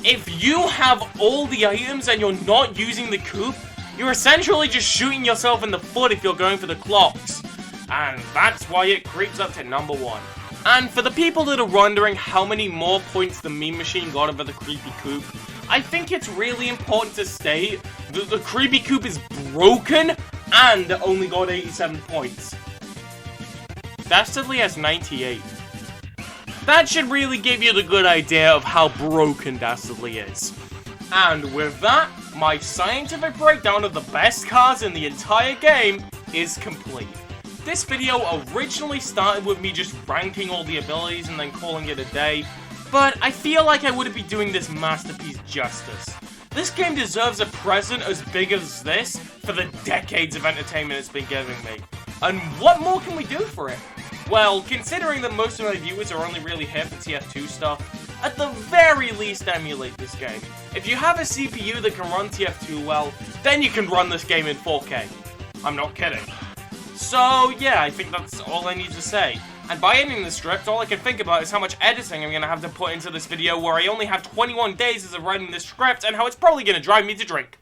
If you have all the items and you're not using the coupe, you're essentially just shooting yourself in the foot if you're going for the clocks. And that's why it creeps up to number 1. And for the people that are wondering how many more points the Meme Machine got over the Creepy Coupe, I think it's really important to state that the Creepy Coupe is broken and only got 87 points. Dastardly has 98. That should really give you the good idea of how broken Dastardly is. And with that, my scientific breakdown of the best cars in the entire game is complete. This video originally started with me just ranking all the abilities and then calling it a day, but I feel like I wouldn't be doing this masterpiece justice. This game deserves a present as big as this for the decades of entertainment it's been giving me. And what more can we do for it? Well, considering that most of my viewers are only really here for TF2 stuff, at the very least emulate this game. If you have a CPU that can run TF2 well, then you can run this game in 4K. I'm not kidding. So yeah, I think that's all I need to say. And by ending the script, all I can think about is how much editing I'm going to have to put into this video where I only have 21 days as of writing this script and how it's probably going to drive me to drink.